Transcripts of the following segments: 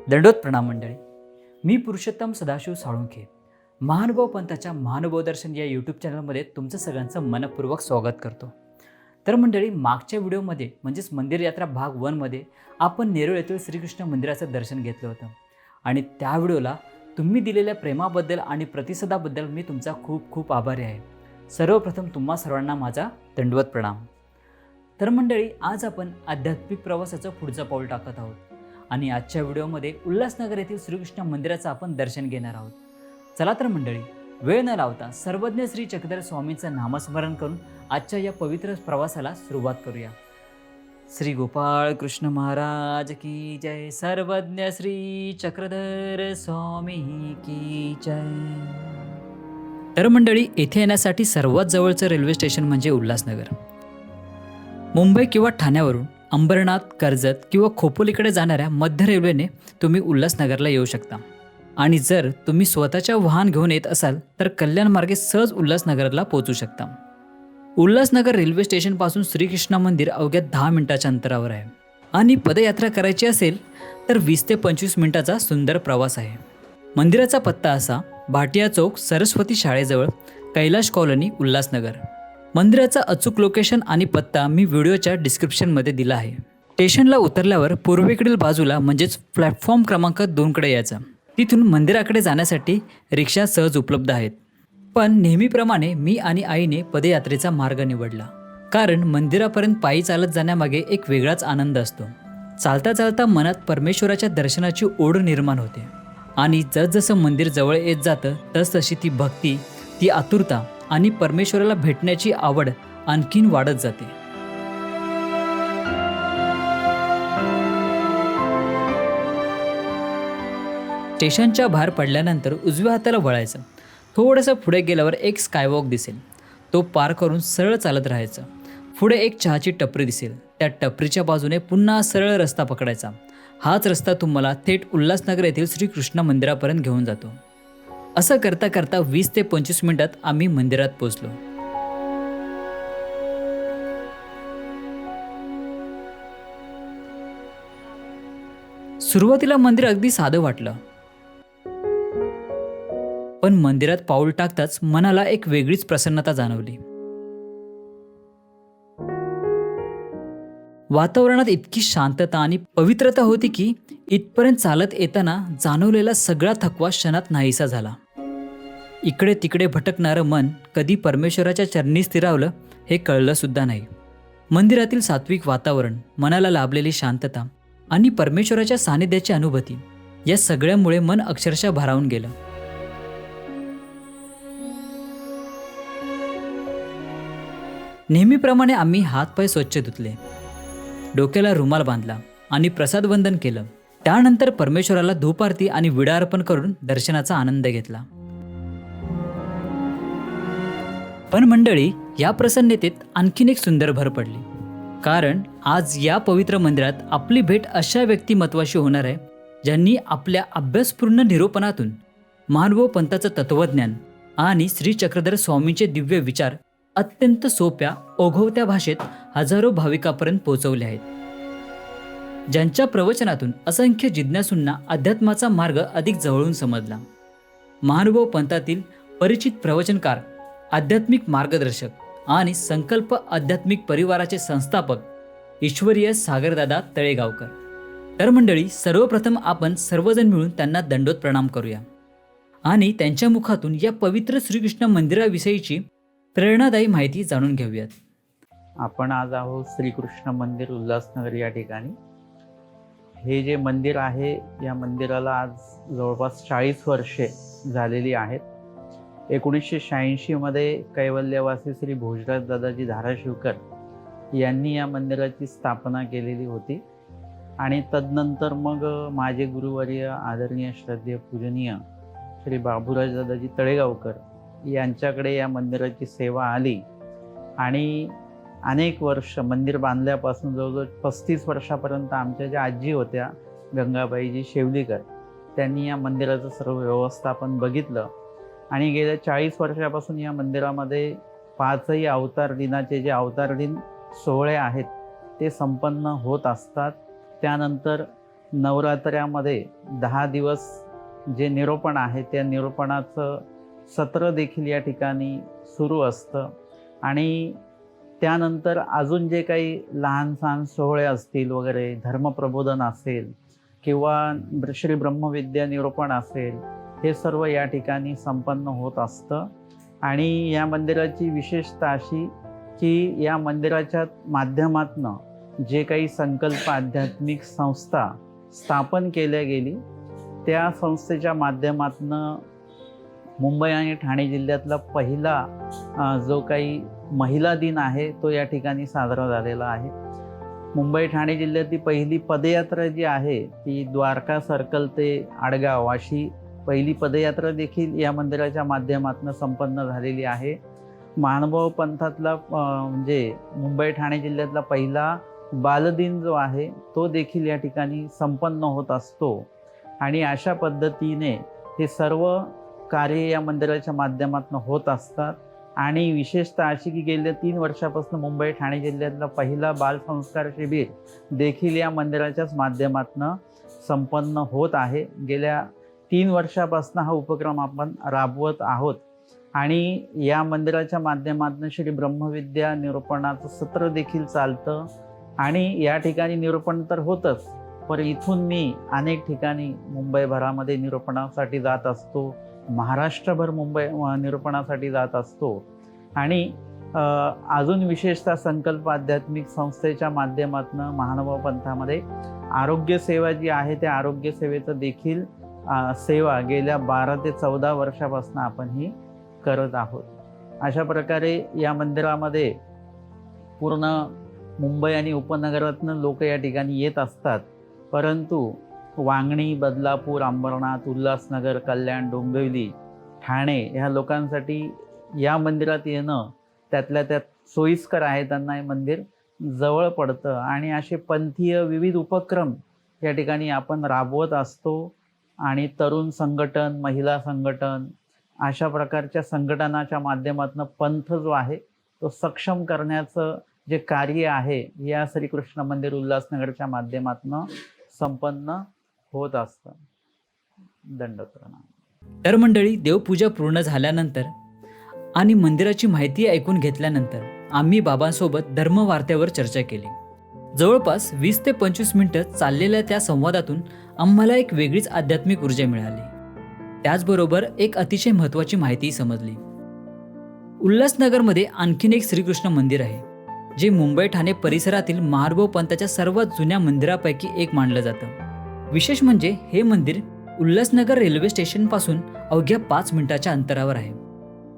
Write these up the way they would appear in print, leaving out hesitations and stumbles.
दंडोत प्रणाम मंडळी. मी पुरुषोत्तम सदाशिव साळुंखे महानुभाव पंथाच्या महानुभाव दर्शन या यूट्यूब चॅनलमध्ये तुमचं सगळ्यांचं मनपूर्वक स्वागत करतो. तर मंडळी, मागच्या व्हिडिओमध्ये म्हणजेच मंदिर यात्रा भाग 1मध्ये आपण नेरूळ येथील श्रीकृष्ण मंदिराचं दर्शन घेतलं होतं आणि त्या व्हिडिओला तुम्ही दिलेल्या प्रेमाबद्दल आणि प्रतिसादाबद्दल मी तुमचा खूप खूप आभारी आहे. सर्वप्रथम तुम्हा सर्वांना माझा दंडवत प्रणाम. तर मंडळी, आज आपण आध्यात्मिक प्रवासाचं पुढचं पाऊल टाकत आहोत आणि आजच्या व्हिडिओमध्ये उल्हासनगर येथील श्रीकृष्ण मंदिराचं आपण दर्शन घेणार आहोत. चला तर मंडळी, वेळ न लावता सर्वज्ञ श्री चक्रधर स्वामींचं नामस्मरण करून आजच्या या पवित्र प्रवासाला सुरुवात करूया. श्री गोपाळ कृष्ण महाराज की जय. सर्वज्ञ श्री चक्रधर स्वामी की जय. तर मंडळी, येथे येण्यासाठी सर्वात जवळचं रेल्वे स्टेशन म्हणजे उल्हासनगर. मुंबई किंवा ठाण्यावरून अंबरनाथ, कर्जत किंवा खोपोलीकडे जाणाऱ्या मध्य रेल्वेने तुम्ही उल्हासनगरला येऊ शकता आणि जर तुम्ही स्वतःच्या वाहन घेऊन येत असाल तर कल्याण मार्गे सहज उल्हासनगरला पोहोचू शकता. उल्हासनगर रेल्वे स्टेशनपासून श्रीकृष्ण मंदिर अवघ्या 10 मिनिटाच्या अंतरावर आहे आणि पदयात्रा करायची असेल तर 20 ते 25 मिनिटाचा सुंदर प्रवास आहे. मंदिराचा पत्ता असा: भाटिया चौक, सरस्वती शाळेजवळ, कैलाश कॉलनी, उल्हासनगर. मंदिराचा अचूक लोकेशन आणि पत्ता मी व्हिडिओच्या डिस्क्रिप्शनमध्ये दिला आहे. स्टेशनला उतरल्यावर पूर्वेकडील बाजूला म्हणजेच प्लॅटफॉर्म क्रमांक 2कडे यायचं. तिथून मंदिराकडे जाण्यासाठी रिक्षा सहज उपलब्ध आहेत. पण नेहमीप्रमाणे मी आणि आईने पदयात्रेचा मार्ग निवडला, कारण मंदिरापर्यंत पायी चालत जाण्यामागे एक वेगळाच आनंद असतो. चालता चालता मनात परमेश्वराच्या दर्शनाची ओढ निर्माण होते आणि जसजसं मंदिर जवळ येत जातं तसतशी ती भक्ती, ती आतुरता आणि परमेश्वराला भेटण्याची आवड आणखीन वाढत जाते. स्टेशनच्या बाहेर पडल्यानंतर उजव्या हाताला वळायचं. थोडंसं पुढे गेल्यावर एक स्कायवॉक दिसेल, तो पार करून सरळ चालत राहायचं. पुढे एक चहाची टपरी दिसेल, त्या टपरीच्या बाजूने पुन्हा सरळ रस्ता पकडायचा. हाच रस्ता तुम्हाला थेट उल्हासनगर येथील श्रीकृष्ण मंदिरापर्यंत घेऊन जातो. असं करता करता 20 ते 25 मिनिटात आम्ही मंदिरात पोहोचलो. सुरुवातीला मंदिर अगदी साधं वाटलं, पण मंदिरात पाऊल टाकताच मनाला एक वेगळीच प्रसन्नता जाणवली. वातावरणात इतकी शांतता आणि पवित्रता होती की इथपर्यंत चालत येताना जाणवलेला सगळा थकवा क्षणात नाहीसा झाला. इकडे तिकडे भटकणारं मन कधी परमेश्वराच्या चरणी स्थिरावलं हे कळलं सुद्धा नाही. मंदिरातील सात्विक वातावरण, मनाला लाभलेली शांतता आणि परमेश्वराच्या सानिध्याची अनुभूती, या सगळ्यामुळे मन अक्षरशः भारावून गेलं. नेहमीप्रमाणे आम्ही हातपाय स्वच्छ धुतले, डोक्याला रुमाल बांधला आणि प्रसाद वंदन केलं. त्यानंतर परमेश्वराला धूप आरती आणि विडा अर्पण करून दर्शनाचा आनंद घेतला. पण मंडळी, या प्रसन्नतेत आणखीन एक सुंदर भर पडली, कारण आज या पवित्र मंदिरात आपली भेट अशा व्यक्तिमत्वाशी होणार आहे ज्यांनी आपल्या अभ्यासपूर्ण निरूपणातून महानुभाव पंथाचं तत्वज्ञान आणि श्री चक्रधर स्वामींचे दिव्य विचार अत्यंत सोप्या, ओघवत्या भाषेत हजारो भाविकांपर्यंत पोहोचवले आहेत. ज्यांच्या प्रवचनातून असंख्य जिज्ञासूंना अध्यात्माचा मार्ग अधिक जवळून समजला. महानुभाव पंथातील परिचित प्रवचनकार, आध्यात्मिक मार्गदर्शक आणि संकल्प आध्यात्मिक परिवाराचे संस्थापक ईश्वरीय सागरदादा तळेगावकर. तर मंडळी, सर्वप्रथम आपण सर्वजण मिळून त्यांना दंडोत प्रणाम करूया आणि त्यांच्या मुखातून या पवित्र श्रीकृष्ण मंदिराविषयीची प्रेरणादायी माहिती जाणून घेऊयात. आपण आज आहोत श्रीकृष्ण मंदिर उल्हासनगर या ठिकाणी. हे जे मंदिर आहे, या मंदिराला आज जवळपास 40 वर्षे झालेली आहेत. 1986 मध्ये कैवल्यवासी श्री भोजराज दादाजी धाराशिवकर यांनी या मंदिराची स्थापना केलेली होती आणि तदनंतर मग माझे गुरुवर्य आदरणीय श्रद्धेय पूजनीय श्री बाबूराज दादाजी तळेगावकर यांच्याकडे या मंदिराची सेवा आली आणि अनेक वर्ष मंदिर बांधल्यापासून जवळजवळ 35 वर्षापर्यंत आमच्या ज्या आजी होत्या गंगाबाईजी शेवलीकर, त्यांनी या मंदिराचं सर्व व्यवस्थापन बघितलं आणि गेल्या 40 वर्षापासून या मंदिरामध्ये 5ही अवतार दिनाचे जे अवतार दिन सोहळे आहेत ते संपन्न होत असतात. त्यानंतर नवरात्र्यामध्ये 10 दिवस जे निरूपण आहे त्या निरूपणाचं सत्र देखील या ठिकाणी सुरू असतं आणि त्यानंतर अजून जे काही लहान सहान सोहळे असतील वगैरे, धर्मप्रबोधन असेल किंवा श्री ब्रह्मविद्या निरूपण असेल, हे सर्व या ठिकाणी संपन्न होत असतं. आणि या मंदिराची विशेषता अशी की या मंदिराच्या माध्यमातनं जे काही संकल्प आध्यात्मिक संस्था स्थापन केल्या गेली त्या संस्थेच्या माध्यमातनं मुंबई आणि ठाणे जिल्ह्यातला पहिला जो काही महिला दिन आहे तो या ठिकाणी साजरा झालेला आहे. मुंबई ठाणे जिल्ह्यातली पहिली पदयात्रा जी आहे ती द्वारका सर्कल ते आडगाव अशी पहिली पदयात्रा देखील या मंदिराच्या माध्यमातून संपन्न झालेली आहे. महानुभाव पंथातला म्हणजे मुंबई ठाणे जिल्ह्यातला पहिला बालदिन जो आहे तो देखील या ठिकाणी संपन्न होत असतो. आणि अशा पद्धतीने हे सर्व कार्य या मंदिराच्या माध्यमातून होत असतात. आणि विशेषतः अशी की गेल्या 3 वर्षापासून मुंबई ठाणे जिल्ह्यातला पहिला बालसंस्कार शिबिर देखील या मंदिराच्याच माध्यमातून संपन्न होत आहे. गेल्या 3 वर्षापासून हा उपक्रम आपण राबवत आहोत आणि या मंदिराच्या माध्यमातून श्री ब्रह्मविद्या निरूपणाचं सत्र देखील चालतं. आणि या ठिकाणी निरूपण तर होतंच, पण इथून मी अनेक ठिकाणी मुंबईभरामध्ये निरूपणासाठी जात असतो, महाराष्ट्रभर निरूपणासाठी जात असतो. आणि अजून विशेषतः संकल्प आध्यात्मिक संस्थेच्या माध्यमातून महानुभाव पंथामध्ये आरोग्य सेवा जी आहे त्या आरोग्य सेवेचं देखील सेवा गेल्या 12 ते 14 वर्षापासून आपण ही करत आहोत. अशा प्रकारे या मंदिरामध्ये पूर्ण मुंबई आणि उपनगरातून लोक या ठिकाणी येत असतात, परंतु वांगणी, बदलापूर, अंबरनाथ, उल्हासनगर, कल्याण, डोंबिवली, ठाणे ह्या लोकांसाठी या मंदिरात येणं त्यातल्या त्यात सोयीस्कर आहे. त्यांना हे मंदिर जवळ पडतं आणि असे पंथीय विविध उपक्रम या ठिकाणी आपण राबवत असतो. आणि तरुण संघटन, महिला संघटन अशा प्रकारच्या संघटनाच्या माध्यमातून पंथ जो आहे तो सक्षम करण्याचं जे कार्य आहे या श्रीकृष्ण मंदिर उल्हासनगरच्या माध्यमातून संपन्न होत असतं. दंडवत प्रणाम. तर मंडळी, देवपूजा पूर्ण झाल्यानंतर आणि मंदिराची माहिती ऐकून घेतल्यानंतर आम्ही बाबांसोबत धर्मवार्त्यावर चर्चा केली. जवळपास 20 ते 25 मिनिटं चाललेल्या त्या संवादातून आम्हाला एक वेगळीच आध्यात्मिक ऊर्जा मिळाली. त्याचबरोबर एक अतिशय महत्त्वाची माहिती समजली. उल्हासनगरमध्ये आणखीन एक श्रीकृष्ण मंदिर आहे जे मुंबई ठाणे परिसरातील महानुभाव पंथाच्या सर्वात जुन्या मंदिरापैकी एक मानलं जातं. विशेष म्हणजे हे मंदिर उल्हासनगर रेल्वे स्टेशनपासून अवघ्या 5 मिनिटाच्या अंतरावर आहे.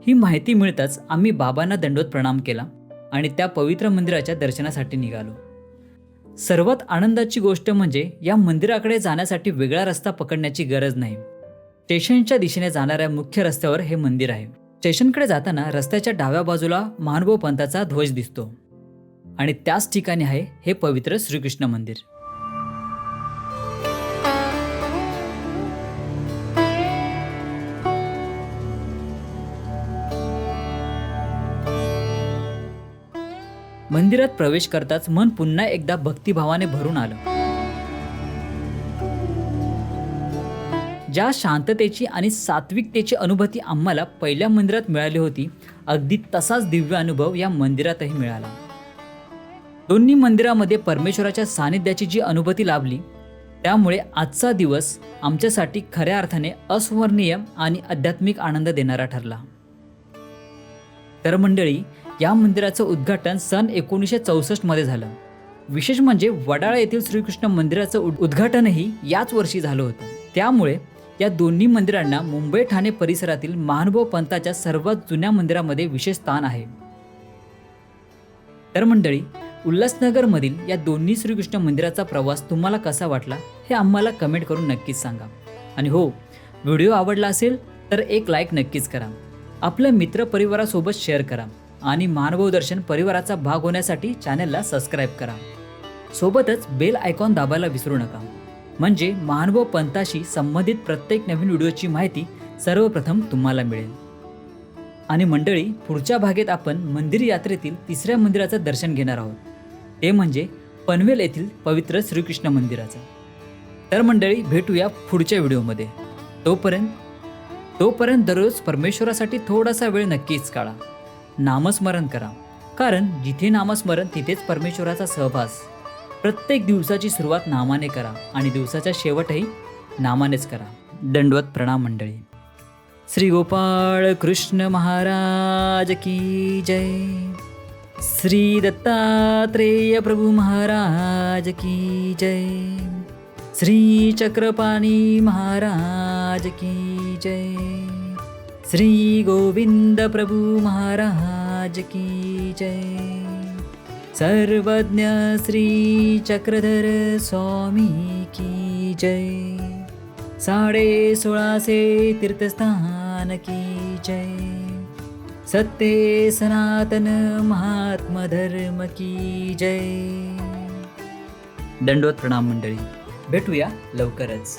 ही माहिती मिळताच आम्ही बाबांना दंडवत प्रणाम केला आणि त्या पवित्र मंदिराच्या दर्शनासाठी निघालो. सर्वात आनंदाची गोष्ट म्हणजे या मंदिराकडे जाण्यासाठी वेगळा रस्ता पकडण्याची गरज नाही. स्टेशनच्या दिशेने जाणाऱ्या मुख्य रस्त्यावर हे मंदिर आहे. स्टेशनकडे जाताना रस्त्याच्या डाव्या बाजूला महानुभाव पंथाचा ध्वज दिसतो आणि त्याच ठिकाणी आहे हे पवित्र श्रीकृष्ण मंदिर. मंदिरात प्रवेश करताच मन पुन्हा एकदा भक्तिभावाने भरून आलं. ज्या शांततेची आणि सात्विकतेची अनुभूती आम्हाला पहिल्या मंदिरात मिळाली होती, अगदी तसाच दिव्य अनुभव या मंदिरातही मिळाला. दोन्ही मंदिरामध्ये परमेश्वराच्या सानिध्याची जी अनुभूती लाभली, त्यामुळे आजचा दिवस आमच्यासाठी खऱ्या अर्थाने अस्वर्णीय आणि आध्यात्मिक आनंद देणारा ठरला. तर मंडळी, या मंदिराचं उद्घाटन सन 1964 मध्ये झालं. विशेष म्हणजे वडाळा येथील श्रीकृष्ण मंदिराचं उद्घाटनही याच वर्षी झालं होतं. त्यामुळे या दोन्ही मंदिरांना मुंबई ठाणे परिसरातील महानुभाव पंथाच्या सर्वात जुन्या मंदिरामध्ये विशेष स्थान आहे. तर मंडळी, उल्हासनगरमधील या दोन्ही श्रीकृष्ण मंदिराचा प्रवास तुम्हाला कसा वाटला हे आम्हाला कमेंट करून नक्कीच सांगा. आणि हो, व्हिडिओ आवडला असेल तर एक लाईक नक्कीच करा, आपल्या मित्रपरिवारासोबत शेअर करा आणि महानुभाव दर्शन परिवाराचा भाग होण्यासाठी चॅनलला सबस्क्राईब करा. सोबतच बेल आयकॉन दाबायला विसरू नका, म्हणजे महानुभाव पंथाशी संबंधित प्रत्येक नवीन व्हिडिओची माहिती सर्वप्रथम तुम्हाला मिळेल. आणि मंडळी, पुढच्या भागात आपण मंदिर यात्रेतील 3ऱ्या मंदिराचं दर्शन घेणार आहोत, ते म्हणजे पनवेल येथील पवित्र श्रीकृष्ण मंदिराचं. तर मंडळी भेटूया पुढच्या व्हिडिओमध्ये. तोपर्यंत दररोज परमेश्वरासाठी थोडासा वेळ नक्कीच काढा. नामस्मरण करा, कारण जिथे नामस्मरण तिथेच परमेश्वराचा सहवास. प्रत्येक दिवसाची सुरुवात नामाने करा आणि दिवसाचा शेवटही नामानेच करा. दंडवत प्रणाम मंडळी. श्री गोपाळ कृष्ण महाराज की जय. श्री दत्तात्रेय प्रभु महाराज की जय. श्री चक्रपाणी महाराज की जय. श्री गोविंद प्रभु महाराज की जय. सर्वज्ञ श्री चक्रधर स्वामी की जय. 16.5 तीर्थस्थान की जय. सत्य सनातन महात्मा धर्म की जय. दंडवत प्रणाम मंडळी. भेटूया लवकरच.